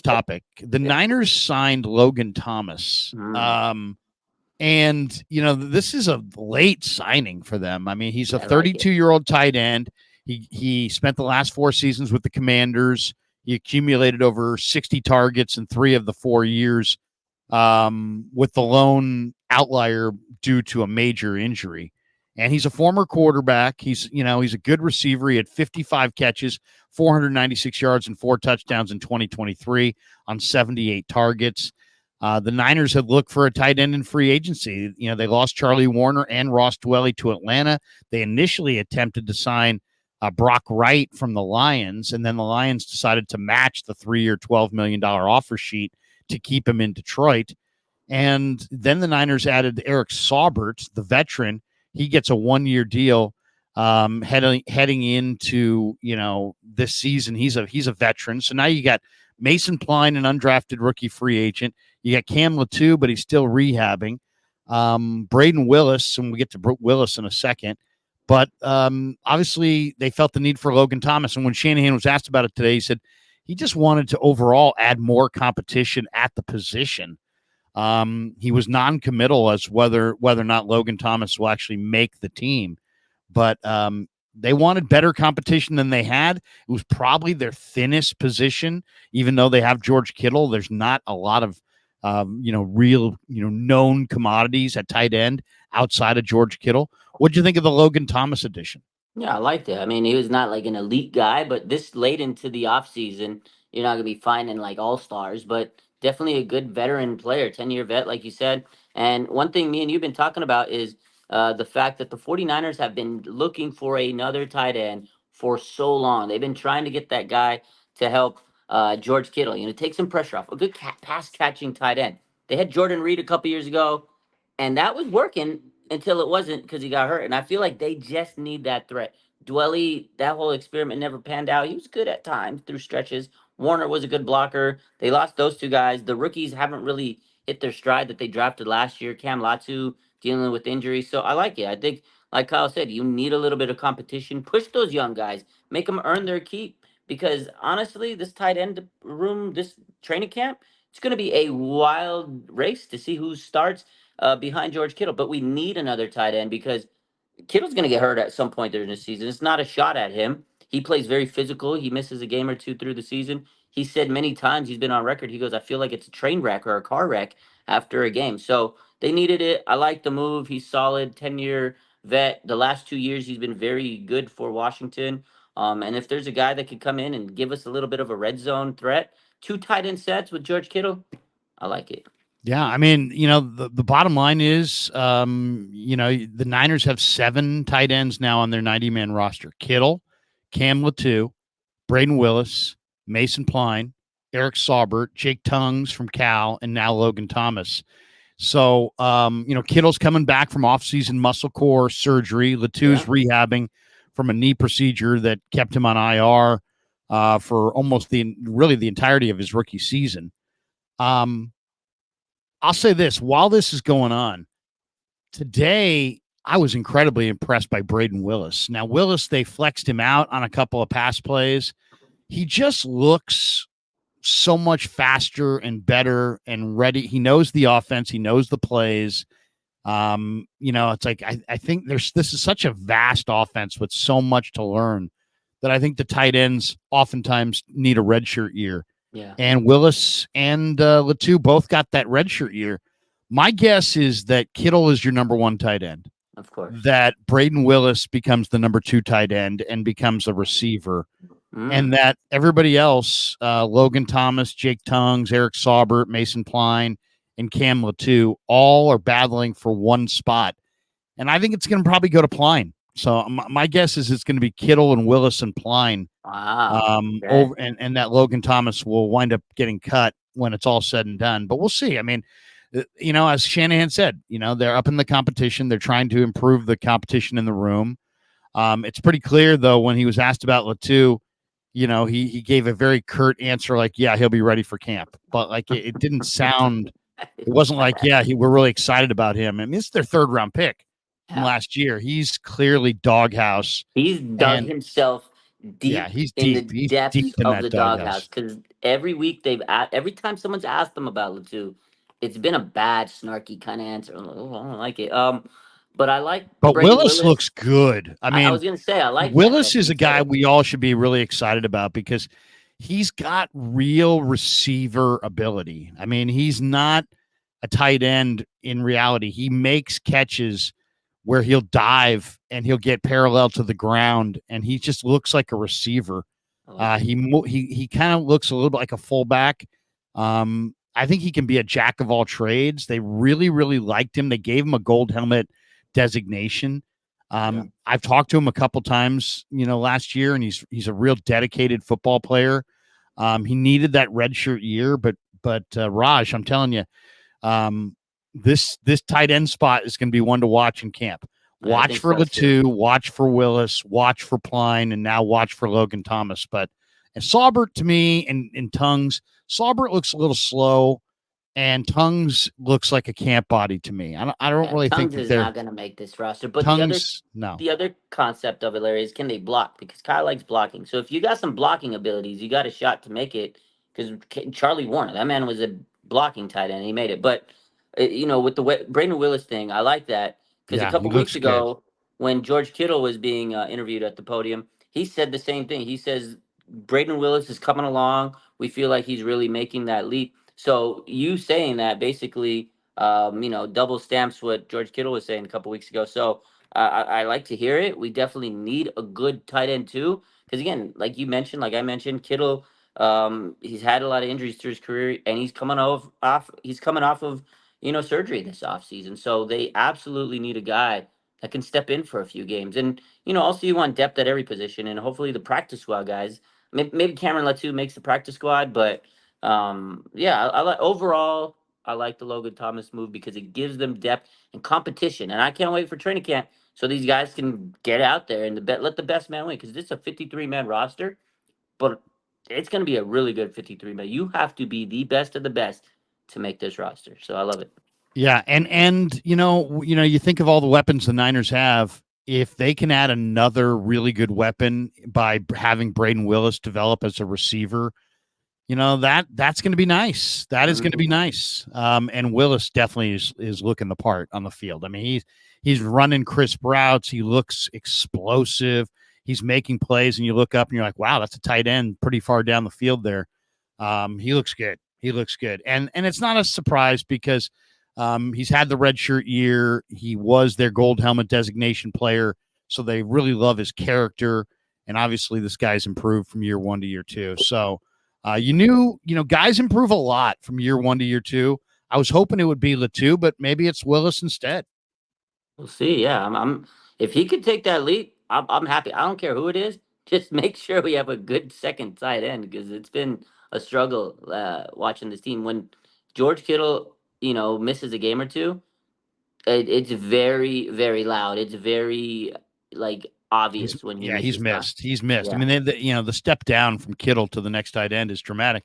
topic. The Niners signed Logan Thomas. And, this is a late signing for them. I mean, he's a 32-year-old tight end. He spent the last 4 seasons with the Commanders. He accumulated over 60 targets in 3 of the 4 years, with the lone outlier due to a major injury. And he's a former quarterback. He's a good receiver. He had 55 catches, 496 yards, and 4 touchdowns in 2023 on 78 targets. The Niners had looked for a tight end in free agency. They lost Charlie Warner and Ross Dwelly to Atlanta. They initially attempted to sign Brock Wright from the Lions, and then the Lions decided to match the 3-year, $12 million offer sheet to keep him in Detroit. And then the Niners added Eric Saubert, the veteran. He gets a 1-year deal heading into this season. He's a veteran. So now you got Mason Pline, an undrafted rookie free agent. You got Cam Latu, but he's still rehabbing. Braden Willis, and we get to Willis in a second. But obviously they felt the need for Logan Thomas. And when Shanahan was asked about it today, he said he just wanted to overall add more competition at the position. He was non-committal as whether or not Logan Thomas will actually make the team. But they wanted better competition than they had. It was probably their thinnest position, even though they have George Kittle. There's not a lot of real known commodities at tight end outside of George Kittle. What'd you think of the Logan Thomas addition? Yeah, I liked it. I mean, he was not like an elite guy, but this late into the offseason, you're not going to be finding like all-stars, but definitely a good veteran player, 10-year vet, like you said. And one thing me and you've been talking about is the fact that the 49ers have been looking for another tight end for so long. They've been trying to get that guy to help George Kittle, take some pressure off. A good pass-catching tight end. They had Jordan Reed a couple years ago, and that was working until it wasn't because he got hurt. And I feel like they just need that threat. Dwelly, that whole experiment never panned out. He was good at times through stretches. Warner was a good blocker. They lost those 2 guys. The rookies haven't really hit their stride that they drafted last year. Cam Latu dealing with injuries. So I like it. I think, like Kyle said, you need a little bit of competition. Push those young guys. Make them earn their keep. Because honestly, this tight end room, this training camp, it's going to be a wild race to see who starts behind George Kittle. But we need another tight end because Kittle's going to get hurt at some point during the season. It's not a shot at him. He plays very physical. He misses a game or 2 through the season. He said many times, he's been on record, he goes, I feel like it's a train wreck or a car wreck after a game. So they needed it. I like the move. He's solid, 10-year vet. The last 2 years, he's been very good for Washington. And if there's a guy that could come in and give us a little bit of a red zone threat, 2 tight end sets with George Kittle, I like it. Yeah, I mean, the bottom line is, the Niners have 7 tight ends now on their 90-man roster. Kittle, Cam Latu, Braden Willis, Mason Pline, Eric Saubert, Jake Tongues from Cal, and now Logan Thomas. So, Kittle's coming back from offseason muscle core surgery. Latu's rehabbing from a knee procedure that kept him on IR for almost the entirety of his rookie season. I'll say this, while this is going on, today I was incredibly impressed by Braden Willis. Now, Willis, they flexed him out on a couple of pass plays. He just looks so much faster and better and ready. He knows the offense. He knows the plays. It's like I think this is such a vast offense with so much to learn that I think the tight ends oftentimes need a redshirt year. Yeah. And Willis and Latu both got that redshirt year. My guess is that Kittle is your number 1 tight end. Of course. That Braden Willis becomes the number 2 tight end and becomes a receiver. And that everybody else, Logan Thomas, Jake Tongues, Eric Saubert, Mason Pline, and Cam Latu, all are battling for 1 spot. And I think it's going to probably go to Pline. So my guess is it's going to be Kittle and Willis and Pline. Wow. And that Logan Thomas will wind up getting cut when it's all said and done. But we'll see. I mean, as Shanahan said, they're up in the competition. They're trying to improve the competition in the room. It's pretty clear, though, when he was asked about Latu, he gave a very curt answer like, yeah, he'll be ready for camp. But like it didn't sound, it wasn't like, yeah, we're really excited about him. I mean, it's their 3rd round pick from last year. He's clearly doghouse. He's dug himself deep he's in deep. the depths of the doghouse because every week every time someone's asked them about Latu, it's been a bad, snarky kind of answer. Oh, I don't like it. But I like But Braden Willis Willis. looks good. I I mean, was gonna say I like that. Willis That's is you a said guy it. we all should be really excited about because he's got real receiver ability. I mean, he's not a tight end in reality. He makes catches where he'll dive and he'll get parallel to the ground, and he just looks like a receiver. I like it. He kind of looks a little bit like a fullback. I think he can be a jack of all trades. They really liked him. They gave him a gold helmet designation. Yeah. I've talked to him a couple times, last year, and he's a real dedicated football player. He needed that redshirt year, but Raj, I'm telling you, um, this tight end spot is going to be one to watch in camp. I Watch think for so too. Latu, watch for Willis, watch for Pline, and now watch for Logan Thomas. But and Saubert to me and Tongues, Saubert looks a little slow, and Tongues looks like a camp body to me. I don't Yeah, really think Tongues that is they're not gonna make this roster. But Tongues. No, the other concept of it, Larry, is can they block? Because Kyle likes blocking. So if you got some blocking abilities, you got a shot to make it. Because Charlie Warner, that man was a blocking tight end, he made it. But with the Braden Willis thing, I like that because a yeah, he couple weeks looks good. ago, when George Kittle was being interviewed at the podium, he said the same thing. He says Braden Willis is coming along. We feel like he's really making that leap. So you saying that basically double stamps what George Kittle was saying a couple weeks ago. So I like to hear it. We definitely need a good tight end too, because again, like you mentioned, like I mentioned, Kittle, he's had a lot of injuries through his career, and he's coming off of surgery this offseason. So they absolutely need a guy that can step in for a few games, and also you want depth at every position, and hopefully the practice squad guys. Maybe Cameron Latu makes the practice squad, but yeah, I like overall. I like the Logan Thomas move because it gives them depth and competition, and I can't wait for training camp so these guys can get out there and let the best man win because this is a 53-man roster, but it's going to be a really good 53-man. You have to be the best of the best to make this roster. So I love it. Yeah, and you think of all the weapons the Niners have. If they can add another really good weapon by having Braden Willis develop as a receiver, that's going to be nice. That is going to be Hmm. nice. And Willis definitely is looking the part on the field. I mean, he's running crisp routes. He looks explosive. He's making plays, and you look up and you're like, wow, that's a tight end pretty far down the field there. He looks good. He looks good, and it's not a surprise because he's had the redshirt year. He was their gold helmet designation player, so they really love his character. And obviously, this guy's improved from year one to year two. So guys improve a lot from year one to year two. I was hoping it would be Latu, but maybe it's Willis instead. We'll see. Yeah, I'm if he could take that leap, I'm happy. I don't care who it is. Just make sure we have a good second tight end because it's been a struggle watching this team. When George Kittle, misses a game or two, it's very, very loud. It's very like He's obvious when he yeah, he's misses time. missed. He's missed. I Yeah. mean, the step down from Kittle to the next tight end is dramatic.